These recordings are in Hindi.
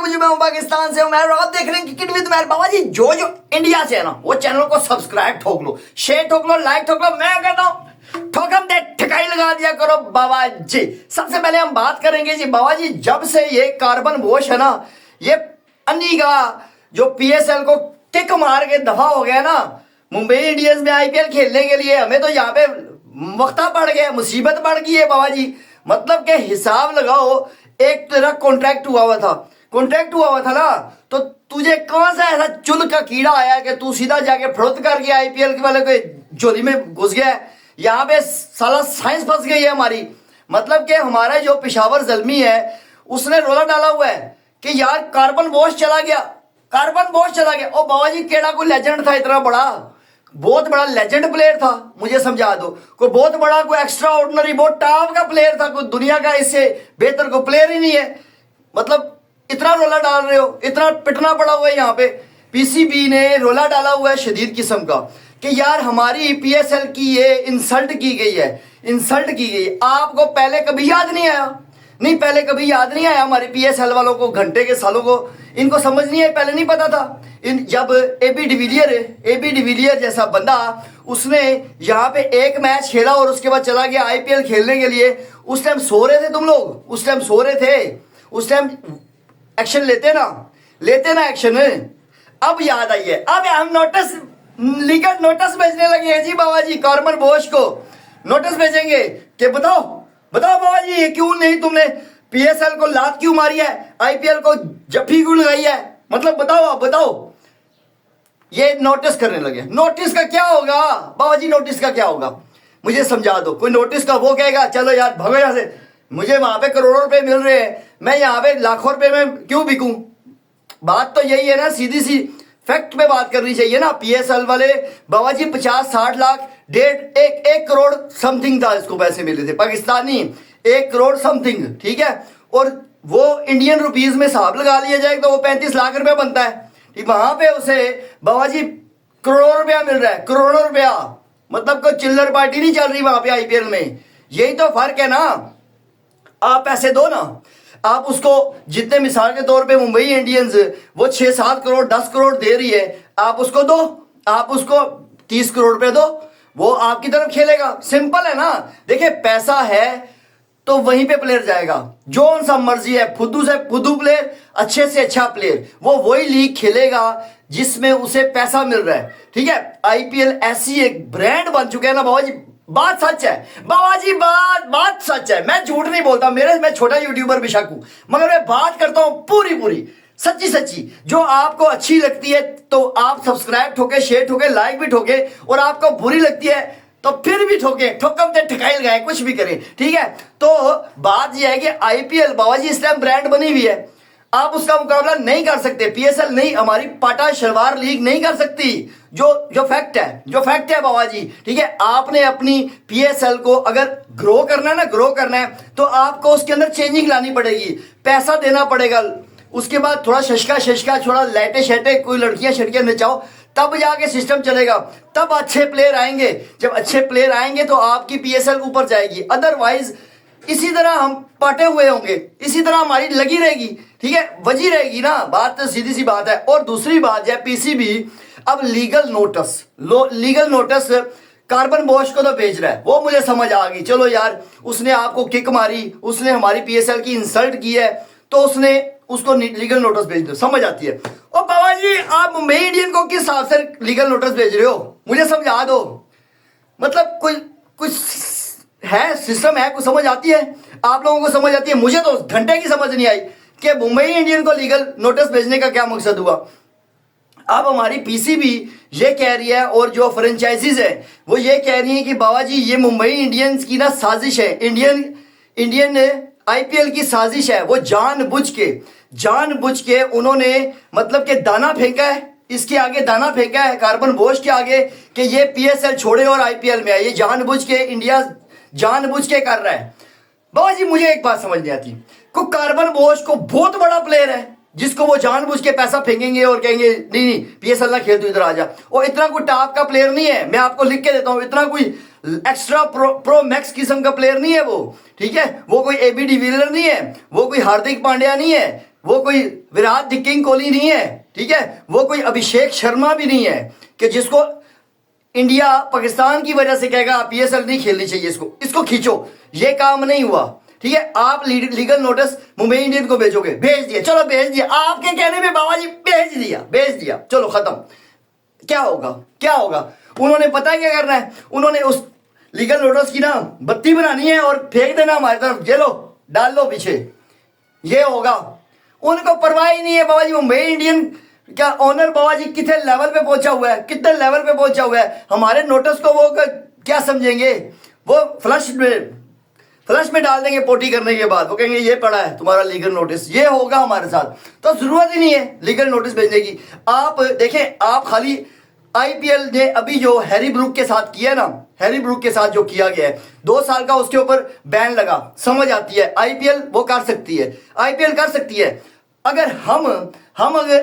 कि मुझे, मैं हूं पाकिस्तान से हूं मैं, और आप देख रहे हैं क्रिकेट विद मैर। बाबा जी जो इंडिया से है ना, वो चैनल को सब्सक्राइब ठोक लो, शेयर ठोक लो, लाइक ठोक लो। मैं कहता हूं ठोकम दे ठिकाई लगा दिया करो बाबा जी। सबसे पहले हम बात करेंगे जी बाबा जी, जब से ये कार्बन वॉश है ना, ये अन्नी का जो पीएसएल को किक मार के दफा हो गया ना, मुंबई इंडियंस में आईपीएल खेलने के लिए हमें तो यहाँ पे वक्ता पड़ गया, मुसीबत पड़ गई है बाबा जी। मतलब के हिसाब लगाओ, एक तेरा कॉन्ट्रैक्ट हुआ था ना, तो तुझे कौन सा ऐसा चुल का कीड़ा आया कि तू सीधा जाके फरोख्त करके आईपीएल के वाले के झोली में घुस गया है। यहाँ पे साला साइंस फंस गई है हमारी। मतलब कि हमारा जो पेशावर जल्मी है, उसने रोला डाला हुआ है कि यार कार्बन वॉश चला गया। ओ बाबा जी, केड़ा कोई लेजेंड था इतना बड़ा, बहुत बड़ा लेजेंड प्लेयर था, मुझे समझा दो। कोई बहुत बड़ा, कोई एक्स्ट्रा ऑर्डिनरी, बहुत टॉप का प्लेयर था, कोई दुनिया का इससे बेहतर कोई प्लेयर ही नहीं है। मतलब इतना रोला डाल रहे हो, इतना पिटना पड़ा हुआ है यहाँ पे। पीसीबी ने रोला डाला हुआ है शदीद किस्म का कि यार हमारी पीएसएल की ये इंसल्ट की गई है। आपको पहले कभी याद नहीं आया? नहीं, पहले कभी याद नहीं आया हमारे पीएसएल वालों को, घंटे के सालों को इनको समझ नहीं है, पहले नहीं पता था। जब एबी डिविलियर जैसा बंदा, उसने यहाँ पे एक मैच खेला और उसके बाद चला गया आईपीएल खेलने के लिए। उस टाइम सो रहे थे तुम लोग, उस टाइम एक्शन लेते ना एक्शन। अब याद आई है, अब हम लीगल नोटिस भेजने लगे हैं जी बाबा जी। कार्बन वॉश को नोटिस भेजेंगे कि बताओ बाबा जी, ये क्यों नहीं, तुमने पीएसएल को लात क्यों मारी है, आईपीएल को जफ्फी क्यों लगाई है, मतलब बताओ। ये नोटिस करने लगे। नोटिस का क्या होगा बाबा जी? नोटिस का क्या होगा मुझे समझा दो। कोई नोटिस का वो कहेगा चलो यार भगो यहां से, मुझे वहां पे करोड़ों रुपए मिल रहे हैं, मैं यहाँ पे लाखों रुपए में क्यों बिकूं? बात तो यही है ना, सीधी सी फैक्ट पे बात करनी चाहिए ना। पीएसएल वाले बाबा जी 50-60 लाख, एक करोड़ समथिंग था इसको पैसे मिले थे पाकिस्तानी, 1 करोड़ समथिंग, ठीक है। और वो इंडियन रुपीज में हिसाब लगा लिया जाए तो वो 35 लाख रुपया बनता है। ठीक, वहां पे उसे बाबा जी करोड़ों रुपया मिल रहा है, करोड़ों रुपया। मतलब कोई चिल्लर पार्टी नहीं चल रही वहां पे आईपीएल में। यही तो फर्क है ना। आप पैसे दो ना, आप उसको जितने, मिसाल के तौर पे मुंबई इंडियंस वो 6-7 करोड़ 10 करोड़ दे रही है, आप उसको दो, आप उसको 30 करोड़ रुपए दो, वो आपकी तरफ खेलेगा। सिंपल है ना। देखिए पैसा है तो वहीं पे प्लेयर जाएगा, जो सा मर्जी है, फुद्दू से फुद्दू प्लेयर, अच्छे से अच्छा प्लेयर, वो वही लीग खेलेगा जिसमें उसे पैसा मिल रहा है। ठीक है, आईपीएल ऐसी एक ब्रांड बन चुका है ना बाबा जी। बात सच है बाबा जी, बात सच है, मैं झूठ नहीं बोलता। मैं छोटा यूट्यूबर बेशक हूं, मगर मैं बात करता हूं पूरी सच्ची। जो आपको अच्छी लगती है तो आप सब्सक्राइब ठोके, शेयर ठोके, लाइक भी ठोके, और आपको बुरी लगती है तो फिर भी ठोके, ठोकम दे ठिकाई लगाए, कुछ भी करें, ठीक है। तो बात यह है कि आईपीएल बाबा जी इस टाइम ब्रांड बनी हुई है, आप उसका मुकाबला नहीं कर सकते। पीएसएल नहीं, हमारी पाटा शलवार लीग नहीं कर सकती। जो फैक्ट है बाबा जी, ठीक है। आपने अपनी पीएसएल को अगर ग्रो करना है तो आपको उसके अंदर चेंजिंग लानी पड़ेगी, पैसा देना पड़ेगा। उसके बाद थोड़ा शशका, थोड़ा लाइटे शेटे, कोई लड़कियां नचाओ, तब जाके सिस्टम चलेगा, तब अच्छे प्लेयर आएंगे। जब अच्छे प्लेयर आएंगे तो आपकी पीएसएल ऊपर जाएगी। अदरवाइज इसी तरह हम पटे हुए होंगे, इसी तरह हमारी लगी रहेगी, ठीक है, बजी रहेगी ना। बात तो सीधी सी बात है। और दूसरी बात है, पीसीबी अब लीगल नोटिस कार्बन वॉश को तो भेज रहा है। वो मुझे समझ आ गई, चलो यार उसने आपको किक मारी, उसने हमारी पीएसएल की इंसल्ट की है, तो उसने उसको लीगल नोटिस भेज दो, समझ आती है। और बाबा जी आप मुंबई इंडियन को किस हिसाब से लीगल नोटिस भेज रहे हो, मुझे समझा दो। मतलब कुछ है, सिस्टम है, कुछ समझ आती है आप लोगों को? समझ आती है? मुझे तो घंटे की समझ नहीं आई कि मुंबई इंडियन को लीगल नोटिस भेजने का क्या मकसद हुआ। अब हमारी पीसीबी ये कह रही है, और जो फ्रेंचाइजीज है वो ये कह रही है कि बाबा जी ये मुंबई इंडियंस की ना साजिश है, इंडियन आईपीएल की साजिश है। वो जानबूझ के उन्होंने मतलब कि दाना फेंका है, इसके आगे दाना फेंका है कार्बन वॉश के आगे कि ये पीएसएल छोड़े और आईपीएल में आए। ये जानबूझ के कर रहा है। बाबा जी मुझे एक बात समझ नहीं आती, को कार्बन वॉश को बहुत बड़ा प्लेयर है जिसको वो जानबूझ के पैसा फेंकेंगे और कहेंगे नहीं पीएसएल ना खेल, तू इधर आ जा। और इतना कोई टॉप का प्लेयर नहीं है, मैं आपको लिख के देता हूं, इतना कोई एक्स्ट्रा प्रो मैक्स किस्म का प्लेयर नहीं है वो, ठीक है। वो कोई एबी डिविलियर नहीं है, वो कोई हार्दिक पांड्या नहीं है, वो कोई विराट किंग कोहली नहीं है, ठीक है, वो कोई अभिषेक शर्मा भी नहीं है कि जिसको इंडिया पाकिस्तान की वजह से कहेगा पीएसएल नहीं खेलनी चाहिए, इसको खींचो। ये काम नहीं हुआ, ठीक है। आप लीगल नोटिस मुंबई इंडियन को भेजोगे, भेज दिया, चलो भेज दिया, आपके कहने में बाबा जी भेज दिया, चलो खत्म। क्या होगा? उन्होंने पता है क्या करना है, उन्होंने उस लीगल नोटिस की ना बत्ती बनानी है और फेंक देना हमारी तरफ, ये लो डाल लो पीछे, ये होगा। उनको परवाह ही नहीं है बाबा जी। मुंबई इंडियन क्या ओनर बाबा जी कितने लेवल पे पहुंचा हुआ है, हमारे नोटिस को वो क्या समझेंगे, वो फ्लश में डाल देंगे पोटी करने के बाद, वो कहेंगे ये पड़ा है तुम्हारा लीगल नोटिस, ये होगा हमारे साथ। तो जरूरत ही नहीं है लीगल नोटिस भेजने की। आप देखें, आप खाली आईपीएल ने अभी जो हैरी ब्रूक के साथ किया ना, हैरी ब्रूक के साथ जो किया गया है 2 साल का, उसके ऊपर बैन लगा, समझ आती है। आईपीएल वो कर सकती है, आईपीएल कर सकती है। अगर हम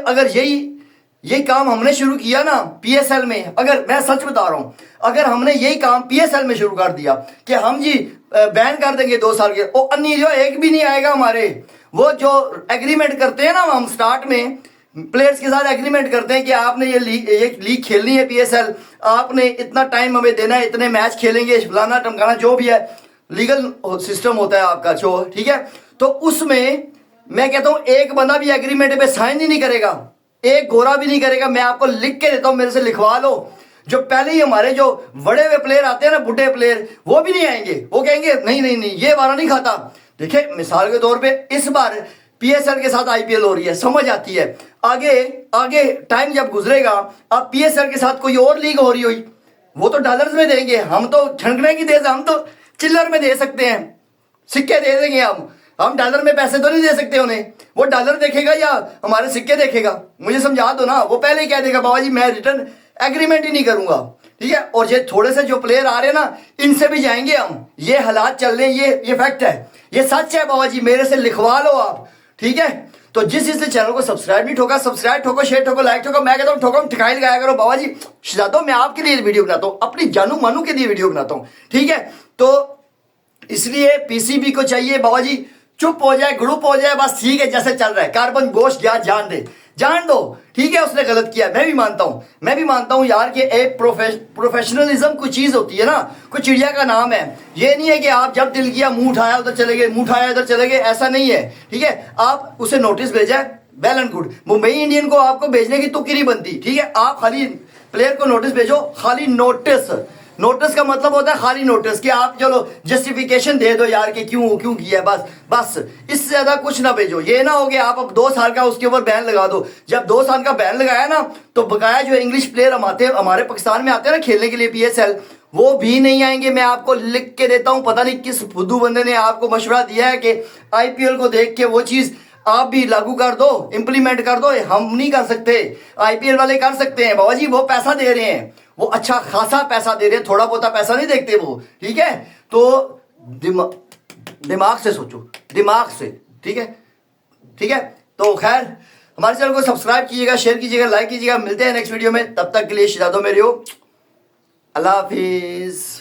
अगर यही काम हमने शुरू किया ना पीएसएल में, अगर मैं सच बता रहा हूं, अगर हमने यही काम पीएसएल में शुरू कर दिया कि हम जी बैन कर देंगे 2 साल के, वो अन्य जो एक भी नहीं आएगा हमारे। वो जो एग्रीमेंट करते हैं ना, हम स्टार्ट में प्लेयर्स के साथ एग्रीमेंट करते हैं कि आपने ये लीग खेलनी है पीएसएल, आपने इतना टाइम हमें देना है, इतने मैच खेलेंगे, फलाना टमकाना जो भी है, लीगल सिस्टम होता है आपका जो, ठीक है। तो उसमें मैं कहता हूं एक बंदा भी एग्रीमेंट पे साइन ही नहीं करेगा, एक गोरा भी नहीं करेगा। मैं आपको लिख के देता हूं, मेरे से लिखवा लो। जो पहले ही हमारे जो बड़े हुए प्लेयर आते हैं ना, बुढ़े प्लेयर, वो भी नहीं आएंगे, वो कहेंगे नहीं ये वाला नहीं खाता। देखिए मिसाल के तौर पे इस बार पीएसएल के साथ आईपीएल हो रही है, समझ आती है। आगे टाइम जब गुजरेगा, अब पीएसएल के साथ कोई और लीग हो रही हुई, वो तो डॉलर्स में देंगे, हम तो छनकने की दे, हम तो चिल्लर में दे सकते हैं, सिक्के दे देंगे हम डॉलर में पैसे तो नहीं दे सकते उन्हें। वो डॉलर देखेगा या हमारे सिक्के देखेगा, मुझे समझा दो ना। वो पहले ही कह देगा बाबा जी मैं रिटर्न एग्रीमेंट ही नहीं करूंगा, ठीक है। और ये थोड़े से जो प्लेयर आ रहे हैं ना, इनसे भी जाएंगे हम। ये हालात चल रहे हैं, ये फैक्ट है, ये सच है बाबा जी, मेरे से लिखवा लो आप, ठीक है। तो जिस चैनल को सब्सक्राइब नहीं ठोका, सब्सक्राइब ठोको, शेयर ठोको, लाइक ठोको। मैं कहता हूँ ठोको, ठिकाई लगाया करो बाबा जी। शहजादों मैं आपके लिए वीडियो बनाता हूँ, अपनी जानू मानू के लिए वीडियो बनाता हूँ, ठीक है। तो इसलिए पीसीबी को चाहिए बाबा जी चुप हो जाए, ग्रुप हो जाए, बस ठीक है जैसे चल रहा है। कार्बन गोश्त गया, जान दो, ठीक है। उसने गलत किया, मैं भी मानता हूं यार कि एक प्रोफेशनलिज्म कोई चीज होती है ना, कोई चिड़िया का नाम है। ये नहीं है कि आप जब दिल किया मुंह उठाया उधर चले गए, मुंह उठाया इधर चले गए, ऐसा नहीं है, ठीक है। आप उसे नोटिस भेजा, well and good. Mumbai Indian को आपको भेजने की तुक ही नहीं बनती, ठीक है। आप खाली प्लेयर को नोटिस भेजो, खाली नोटिस का मतलब होता है खाली नोटिस, कि आप चलो जस्टिफिकेशन दे दो यार कि क्यों किया, बस इससे ज्यादा कुछ ना भेजो। ये ना हो कि आप अब 2 साल का उसके ऊपर बैन लगा दो। जब 2 साल का बैन लगाया ना, तो बकाया जो इंग्लिश प्लेयर हमारे पाकिस्तान में आते हैं ना खेलने के लिए पीएसएल, वो भी नहीं आएंगे। मैं आपको लिख के देता हूं, पता नहीं किस फुद्दू बंदे ने आपको मशवरा दिया है कि आईपीएल को देख के वो चीज आप भी लागू कर दो, इंप्लीमेंट कर दो। हम नहीं कर सकते, आईपीएल वाले कर सकते हैं बाबा जी। वो पैसा दे रहे हैं, वो अच्छा खासा पैसा दे रहे हैं, थोड़ा बहुत पैसा नहीं देखते वो, ठीक है। तो दिमाग से सोचो, दिमाग से, ठीक है। तो खैर हमारे चैनल को सब्सक्राइब कीजिएगा, शेयर कीजिएगा, लाइक कीजिएगा। मिलते हैं नेक्स्ट वीडियो में, तब तक के लिए शहजादों मेरे हो, अल्लाह हाफिज।